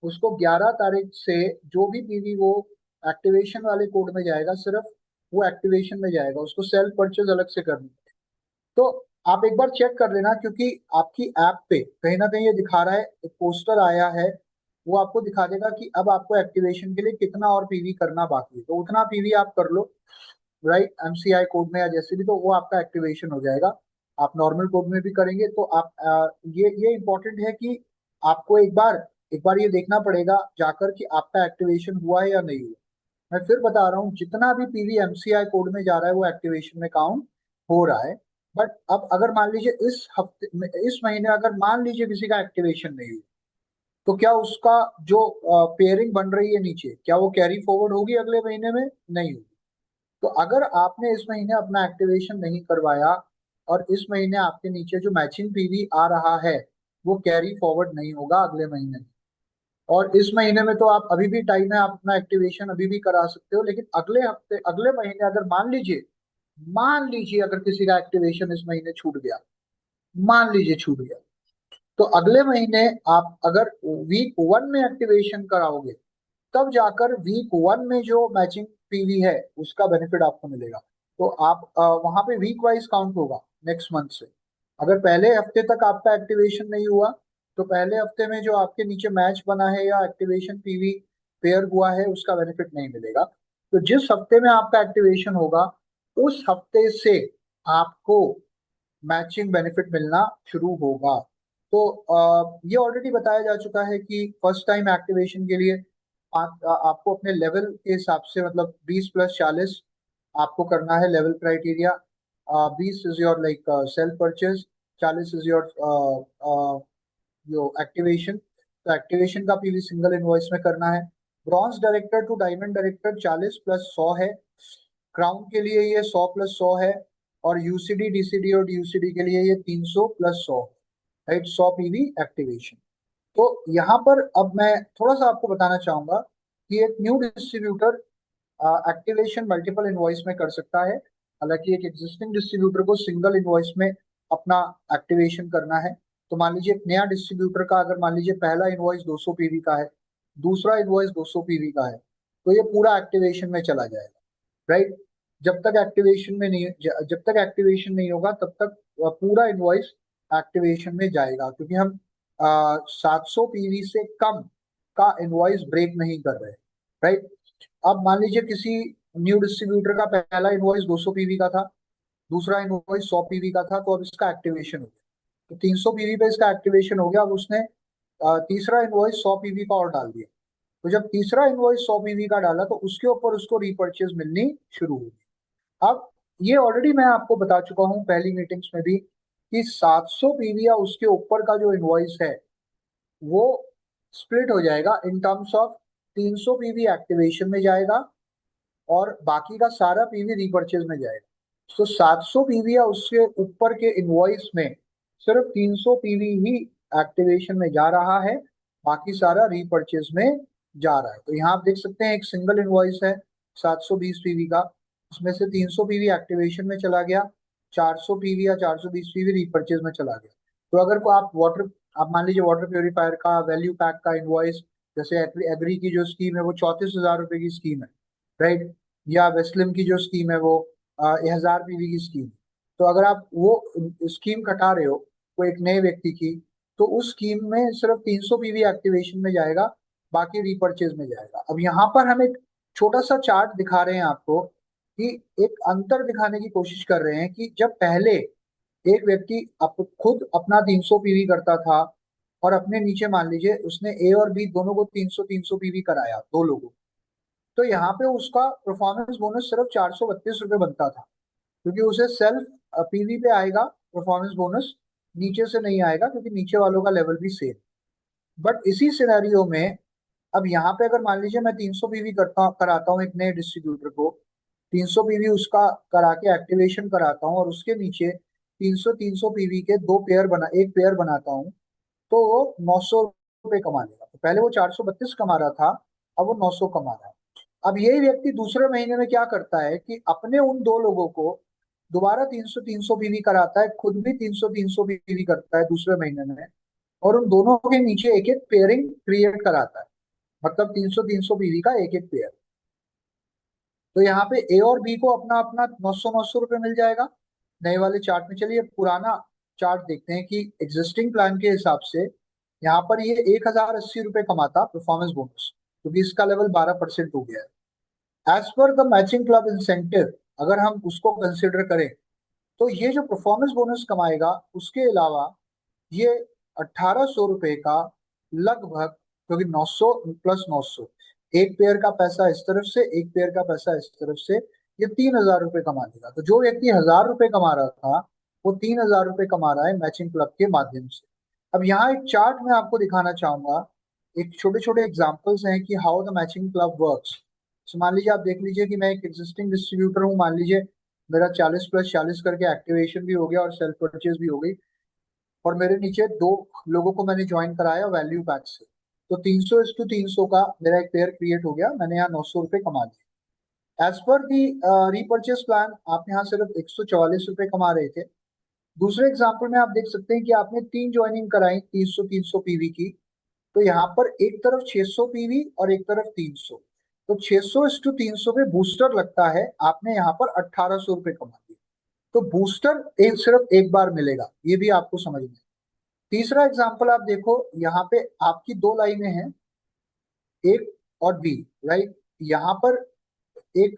उसको 11 तारीख से जो भी पीवी वो एक्टिवेशन वाले कोड में जाएगा, सिर्फ वो एक्टिवेशन में जाएगा, उसको सेल्फ परचेज अलग से करनी है। तो आप एक बार चेक कर लेना, क्योंकि आपकी ऐप पे कहीं ना कहीं ये दिखा रहा है, एक पोस्टर आया है, वो आपको दिखा देगा कि अब आपको एक्टिवेशन के लिए कितना और पीवी करना बाकी है, तो उतना पीवी आप कर लो, राइट, एमसीआई कोड में या जैसे भी, तो वो आपका एक्टिवेशन हो जाएगा। आप नॉर्मल कोड में भी करेंगे तो आप ये इंपॉर्टेंट है कि आपको एक बार ये देखना पड़ेगा जाकर कि आपका एक्टिवेशन हुआ है या नहीं हुआ। मैं फिर बता रहा हूँ, जितना भी पीवी एमसीआई कोड में जा रहा है वो एक्टिवेशन में काउंट हो रहा है। बट अब अगर मान लीजिए इस हफ्ते में, इस महीने अगर मान लीजिए किसी का एक्टिवेशन नहीं हुआ, तो क्या उसका जो पेयरिंग बन रही है नीचे, क्या वो कैरी फॉरवर्ड होगी अगले महीने में? नहीं होगी। तो अगर आपने इस महीने अपना एक्टिवेशन नहीं करवाया और इस महीने आपके नीचे जो मैचिंग पीवी आ रहा है वो कैरी फॉरवर्ड नहीं होगा अगले महीने में। और इस महीने में तो आप अभी भी टाइम है, आप अपना एक्टिवेशन अभी भी करा सकते हो, लेकिन अगले हफ्ते अगले महीने अगर मान लीजिए अगर किसी का एक्टिवेशन इस महीने छूट गया, मान लीजिए छूट गया, तो अगले महीने आप अगर वीक 1 में एक्टिवेशन कराओगे, तब जाकर वीक 1 में जो मैचिंग पीवी है उसका बेनिफिट आपको मिलेगा। तो आप वहां पे वीक वाइज काउंट होगा नेक्स्ट मंथ से। अगर पहले हफ्ते तक आपका एक्टिवेशन नहीं हुआ, तो पहले हफ्ते में जो आपके नीचे मैच बना है या एक्टिवेशन पीवी पेयर हुआ है उसका बेनिफिट नहीं मिलेगा। तो जिस हफ्ते में आपका एक्टिवेशन होगा, उस हफ्ते से आपको मैचिंग बेनिफिट मिलना शुरू होगा। तो ये ऑलरेडी बताया जा चुका है कि फर्स्ट टाइम एक्टिवेशन के लिए आपको अपने लेवल के हिसाब से, मतलब 20 + 40 आपको करना है level criteria. 20 is your like self purchase, 40 is your yo activation. तो एक्टिवेशन का पीवी सिंगल इनवॉइस में करना है। Bronze director to diamond director 40 + 100 है। क्राउन के लिए ये 100 + 100 है। और यूसीडी डीसीडी और यूसीडी के लिए ये 300 + 100, राइट, 100 पीवी एक्टिवेशन। तो यहाँ पर अब मैं थोड़ा सा आपको बताना चाहूंगा कि एक new distributor activation multiple invoice में कर सकता है। हालांकि एक एग्जिस्टिंग डिस्ट्रीब्यूटर को सिंगल इनवॉइस में अपना एक्टिवेशन करना है। तो मान लीजिए एक नया डिस्ट्रीब्यूटर का अगर मान लीजिए पहला इनवॉइस 200 पीवी का है, दूसरा इनवॉइस 200 पीवी का है, तो ये पूरा एक्टिवेशन में चला जाएगा, राइट। जब तक एक्टिवेशन नहीं होगा तब तक पूरा इनवॉइस एक्टिवेशन में जाएगा, क्योंकि हम 700 पीवी से कम का इनवॉइस ब्रेक नहीं कर रहे, राइट। अब मान लीजिए किसी न्यू डिस्ट्रीब्यूटर का पहला इनवॉइस 200 पीवी का था, दूसरा इनवॉइस 100 पीवी का था, तो अब इसका एक्टिवेशन हो गया, तो 300 पीवी पे इसका एक्टिवेशन हो गया। अब उसने तीसरा इनवॉइस 100 पीवी का और डाल दिया। तो जब तीसरा इनवॉइस 100 पीवी का डाला, तो उसके ऊपर उसको रीपर्चेज मिलनी शुरू हुई। अब ये ऑलरेडी मैं आपको बता चुका हूँ पहली मीटिंग्स में भी कि 700 पीवी या उसके ऊपर का जो इनवॉइस है, वो स्प्लिट हो जाएगा in terms of 300 PV activation में जाएगा और बाकी का सारा पीवी रीपर्चेज में जाएगा। तो 700 पीवी या उससे ऊपर के इनवॉइस में सिर्फ 300 पीवी ही एक्टिवेशन में जा रहा है, बाकी सारा रीपर्चेज में जा रहा है। तो यहाँ आप देख सकते हैं एक सिंगल इनवॉइस है 720 पीवी का, उसमें से 300 पीवी एक्टिवेशन में चला गया, 400 पीवी या 420 पीवी रीपर्चेज में चला गया। तो अगर को आप मान लीजिए वाटर प्योरीफायर का वैल्यू पैक का इनवॉइस, जैसे एग्री की जो स्कीम है वो 34,000 रुपए की स्कीम है, राइट, या वेस्लिम की जो स्कीम है वो 1,000 पीवी की स्कीम। तो अगर आप वो स्कीम कटा रहे हो कोई एक नए व्यक्ति की, तो उस स्कीम में सिर्फ 300 पीवी एक्टिवेशन में जाएगा, बाकी रीपर्चेज में जाएगा। अब यहाँ पर हम एक छोटा सा चार्ट दिखा रहे हैं आपको कि एक अंतर दिखाने की कोशिश कर रहे हैं कि जब पहले एक व्यक्ति खुद अपना 300 पीवी करता था और अपने नीचे मान लीजिए उसने ए और बी दोनों को 300 पीवी कराया, दो लोगों, तो यहाँ पे उसका परफॉर्मेंस बोनस सिर्फ 432 रुपये बनता था, क्योंकि उसे सेल्फ पीवी पे आएगा परफॉर्मेंस बोनस, नीचे से नहीं आएगा क्योंकि नीचे वालों का लेवल भी सेम। बट इसी सिनेरियो में अब यहाँ पे अगर मान लीजिए मैं 300 पीवी कराता हूँ एक नए डिस्ट्रीब्यूटर को, 300 पीवी उसका करा के एक्टिवेशन कराता हूँ और उसके नीचे 300 पीवी के एक पेयर बनाता हूँ, तो वो 900 रुपये कमा लेगा। तो पहले वो 432 कमा रहा था, अब वो 900 कमा रहा है। अब यही व्यक्ति दूसरे महीने में क्या करता है कि अपने उन दो लोगों को दोबारा 300 पीवी कराता है, खुद भी 300 पीवी करता है दूसरे महीने में, और उन दोनों के नीचे एक एक पेयरिंग क्रिएट कराता है, मतलब 300 पीवी का एक एक पेयर। तो यहाँ पे ए और बी को अपना अपना 900 रुपये मिल जाएगा नए वाले चार्ट में। चलिए पुराना चार्ट देखते हैं कि एग्जिस्टिंग प्लान के हिसाब से यहाँ पर ये 1,080 रुपये कमाता परफॉर्मेंस बोनस, क्योंकि इसका लेवल 12% हो गया है। As per the matching club incentive, अगर हम उसको कंसिडर करें, तो ये जो परफॉर्मेंस बोनस कमाएगा उसके अलावा ये 1,800 रुपये का लगभग, क्योंकि 900 प्लस 900, एक पेयर का पैसा इस तरफ से एक पेयर का पैसा इस तरफ से, ये 3,000 रुपये कमा लेगा। तो जो व्यक्ति 1,000 रुपये कमा रहा था वो 3,000 रुपये कमा रहा है मैचिंग क्लब के माध्यम से। अब यहाँ एक चार्ट मैं आपको दिखाना चाहूंगा, एक छोटे छोटे एग्जाम्पल्स हैं कि how the matching club works. मान लीजिए आप देख लीजिए कि मैं एक एग्जिस्टिंग डिस्ट्रीब्यूटर हूँ, मान लीजिए मेरा 40+40 करके एक्टिवेशन भी हो गया और सेल्फ परचेज भी हो गई, और मेरे नीचे दो लोगों को मैंने ज्वाइन कराया वैल्यू पैक से, तो 300:300 का मेरा एक पेयर क्रिएट हो गया, मैंने यहाँ 900 रुपये कमा दिए। एज पर दी रीपर्चेस प्लान आप यहाँ सिर्फ 144 रुपये कमा रहे थे। दूसरे एग्जाम्पल में आप देख सकते हैं कि आपने 3 ज्वाइनिंग कराई 300 पीवी की, तो यहाँ पर एक तरफ 600 पीवी और एक तरफ 300, तो 600:300 पे बूस्टर लगता है, आपने यहाँ पर 1,800 रुपये कमा दिए। तो बूस्टर सिर्फ एक बार मिलेगा, ये भी आपको समझना है। तीसरा एग्जांपल आप देखो, यहाँ पे आपकी दो लाइनें हैं, एक और बी, राइट। यहाँ पर एक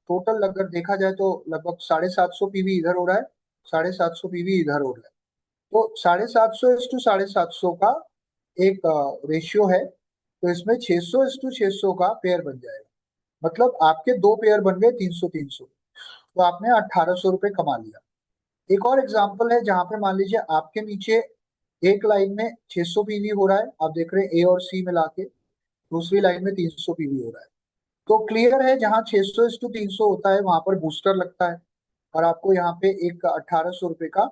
टोटल अगर देखा जाए तो लगभग 750 पीवी इधर हो रहा है, 750 पीवी इधर हो रहा है। तो 750:750 का एक रेशियो है, तो इसमें 600:600 का पेयर बन जाएगा, मतलब आपके दो पेयर बन गए 300-300, तो आपने 1,800 रुपये कमा लिया। एक और एग्जांपल है जहां पे मान लीजिए आपके नीचे एक लाइन में 600 पीवी हो रहा है, आप देख रहे हैं ए और सी मिला के, दूसरी लाइन में 300 पीवी हो रहा है। तो क्लियर है जहां 600:300 होता है वहां पर बूस्टर लगता है, और आपको यहाँ पे एक 1,800 रुपये का,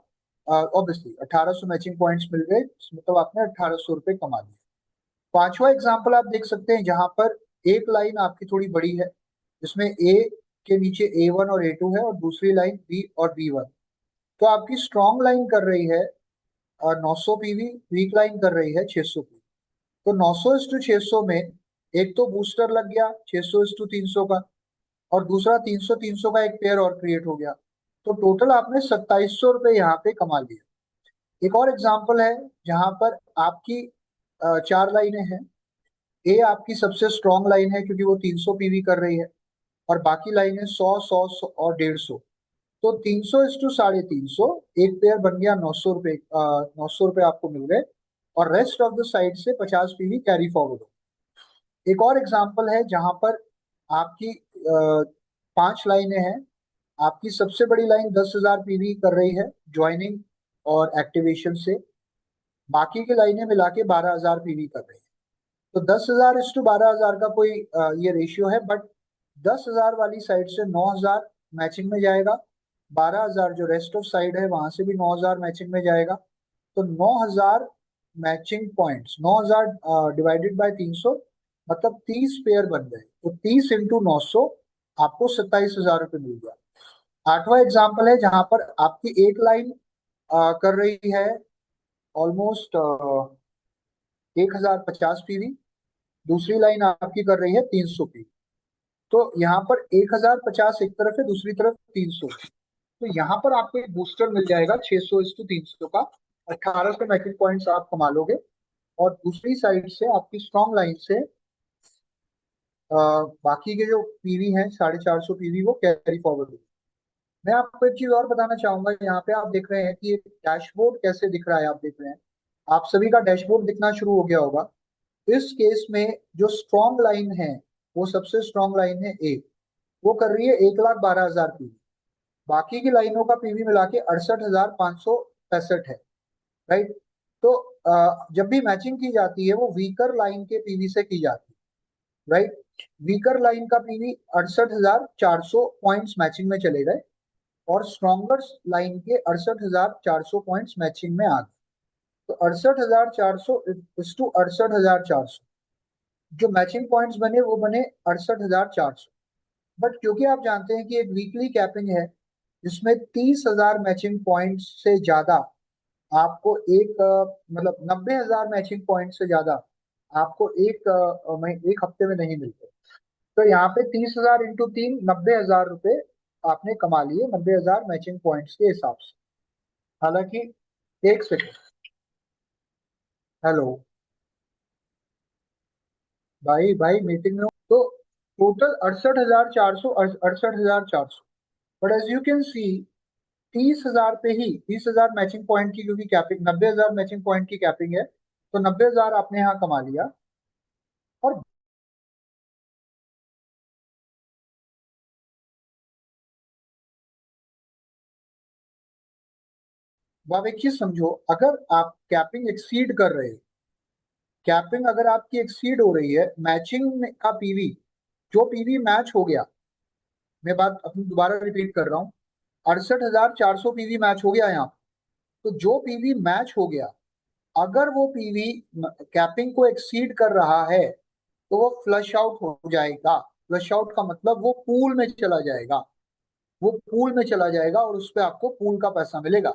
ऑब्वियसली 1,800 मैचिंग पॉइंट्स मिल गए, मतलब आपने 1,800 रुपये कमा लिए। पांचवा एग्जाम्पल आप देख सकते हैं जहां पर एक लाइन आपकी थोड़ी बड़ी है, जिसमें ए के नीचे A1 और A2 है और दूसरी लाइन बी और B1। तो आपकी स्ट्रॉन्ग लाइन कर रही है 900 पीवी, वीक लाइन कर रही है 600 पीवी। तो 900:600 में एक तो बूस्टर लग गया 600:300 का, और दूसरा 300-300 का एक पेयर और क्रिएट हो गया, तो टोटल आपने 2,700 रुपये यहाँ पे कमा लिए। एक और एग्जांपल है जहां पर आपकी चार लाइनें हैं, ए आपकी सबसे स्ट्रॉन्ग लाइन है क्योंकि वो 300 पीवी कर रही है, और बाकी लाइनें 100, 100 और 150। तो 300:350, एक पेयर बन गया 900 रुपये, 900 रुपये आपको मिल गए, और रेस्ट ऑफ द साइड से 50 पीवी कैरी फॉरवर्ड हो। एक और एग्जांपल है जहां पर आपकी पांच लाइनें हैं, आपकी सबसे बड़ी लाइन 10,000 पीवी कर रही है ज्वाइनिंग और एक्टिवेशन से, बाकी की लाइनें मिला के 12,000 पीवी कर रही है। तो 10,000:12,000 का कोई ये रेशियो है, बट 10,000 वाली साइड से 9,000 मैचिंग में जाएगा, 12,000 जो रेस्ट ऑफ साइड है वहां से भी 9,000 मैचिंग में जाएगा। तो 9,000 मैचिंग पॉइंट्स, 9,000 डिवाइडेड बाय 300, मतलब 30 पेयर बन गए। तो 30 × 900 आपको 27,000 रुपये मिल गया। आठवां एग्जाम्पल है जहां पर आपकी एक लाइन कर रही है ऑलमोस्ट 1,050 पीवी, दूसरी लाइन आपकी कर रही है 300 पीवी। तो यहाँ पर 1,050 एक तरफ है, दूसरी तरफ 300। तो यहाँ पर आपको एक बूस्टर मिल जाएगा 600:300 का, 1,800 मैचिंग पॉइंट्स आप कमा लोगे। और दूसरी साइड से आपकी स्ट्रॉन्ग लाइन से बाकी के जो पीवी हैं 450 पीवी वो कैरी फॉरवर्ड होगी। मैं आपको एक चीज और बताना चाहूंगा, यहाँ पे आप देख रहे हैं कि डैशबोर्ड कैसे दिख रहा है। आप देख रहे हैं, आप सभी का डैशबोर्ड दिखना शुरू हो गया होगा। इस केस में जो स्ट्रॉन्ग लाइन है, वो सबसे स्ट्रॉन्ग लाइन है ए, वो कर रही है 1,12,000 पीवी। बाकी की लाइनों का पीवी मिला के 68,565 है। राइट। तो जब भी मैचिंग की जाती है वो वीकर लाइन के पीवी से की जाती है। राइट। वीकर लाइन का पीवी 68,400 पॉइंट्स मैचिंग में चले गए, और स्ट्रॉन्गर लाइन के 68,400 पॉइंट्स मैचिंग में आ गए। तो 68,400 इस टू 68,400 जो मैचिंग पॉइंट्स बने वो बने 68,400। बट क्योंकि आप जानते हैं कि एक वीकली कैपिंग है जिसमें 30,000 मैचिंग पॉइंट्स से ज्यादा आपको एक मतलब 90,000 मैचिंग पॉइंट से ज्यादा आपको एक हफ्ते में नहीं मिलते। तो यहाँ पे 30,000 × 3, 90,000 रुपये आपने कमा लिए, 90,000 मैचिंग पॉइंट्स के हिसाब से। हालांकि, एक सेकेंड, हेलो भाई, भाई मीटिंग में हूँ। तो total 68,400, 68,400। But as you can see 30,000 पे ही 30,000 मैचिंग पॉइंट की, क्योंकि कैपिंग 90,000 मैचिंग पॉइंट की कैपिंग है, तो 90,000 आपने यहाँ कमा लिया। और अब आप एक चीज समझो, अगर आप कैपिंग एक्सीड कर रहे हो, कैपिंग अगर आपकी एक्सीड हो रही है, मैचिंग का पीवी, जो पीवी मैच हो गया, मैं बात अपनी दोबारा रिपीट कर रहा हूँ, 68,400 पीवी मैच हो गया यहाँ। तो जो पीवी मैच हो गया, अगर वो पीवी कैपिंग को एक्सीड कर रहा है तो वो फ्लश आउट हो जाएगा। फ्लश आउट का मतलब वो पूल में चला जाएगा, वो पूल में चला जाएगा और उस पर आपको पूल का पैसा मिलेगा।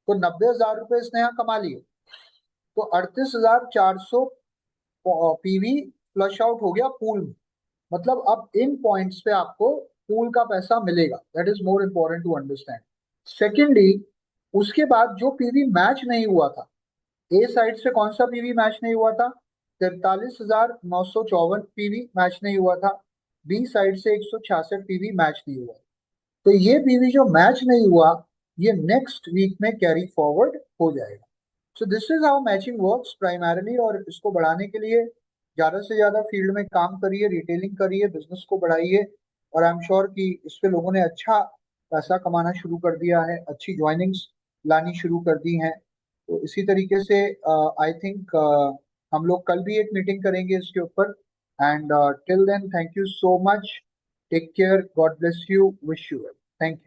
तो 90,000 रुपये इसने यहाँ कमा लिए। तो 38,400 पीवी फ्लश आउट हो गया पूल में, मतलब अब इन पॉइंट्स पे आपको पूल का पैसा मिलेगा। That is more important to understand. Secondly, उसके बाद जो पीवी मैच नहीं हुआ था, ए साइड से कौन सा पीवी मैच नहीं हुआ था? 43,954 पीवी मैच नहीं हुआ था। बी साइड से 166 पीवी मैच नहीं हुआ। तो ये पीवी जो मैच नहीं हुआ, ये नेक्स्ट वीक में कैरी फॉरवर्ड हो जाएगा। So this is how matching works primarily. और इसको बढ़ाने के लिए ज्यादा से ज्यादा फील्ड में काम करिए, रिटेलिंग करिए, बिजनेस को बढ़ाइए। और आई एम श्योर कि इस पे लोगों ने अच्छा पैसा कमाना शुरू कर दिया है, अच्छी ज्वाइनिंग्स लानी शुरू कर दी हैं। तो इसी तरीके से आई थिंक हम लोग कल भी एक मीटिंग करेंगे इसके ऊपर। And till then, thank you so much, take care, God bless you, wish you well, thank you.